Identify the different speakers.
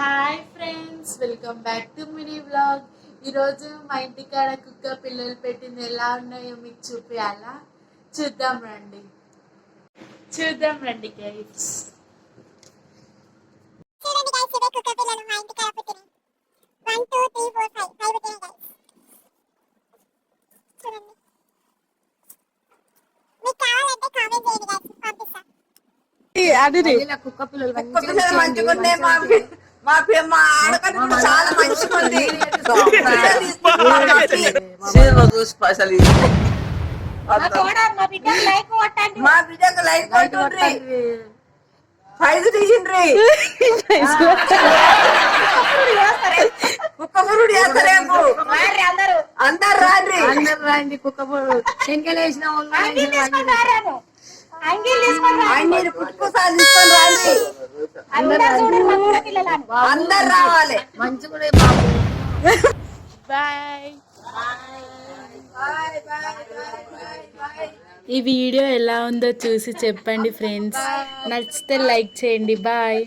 Speaker 1: Hi friends, welcome back to mini vlog. ఈరోజు మా ఇంటికాడ కుక్క పిల్లలు పెట్టింది ఎలా ఉన్నాయో మీకు చూపించాలా. చూద్దాం రండి గైస్.
Speaker 2: కుక్క పిల్లలు మంచిగా ఉన్నాయి. మా ఆడకట్టు కూడా చాలా మంచిగా ఉంది. చూసి పైసలు మా బిడ్డకు లైక్ కొట్టుండ్రి, 5 తీయండ్రి. కుక్క పురుడు చేస్తలేము, అందరు రాండి.
Speaker 3: కుక్క శంకలు వేసిన
Speaker 2: అన్ని పుట్టుకోసాలు తీసుకొని రాండి, అందరు రావాలి.
Speaker 3: మంచిగా బాబు.
Speaker 1: బాయ్. ఈ వీడియో ఎలా ఉందో చూసి చెప్పండి ఫ్రెండ్స్. నచ్చితే లైక్ చేయండి. బాయ్.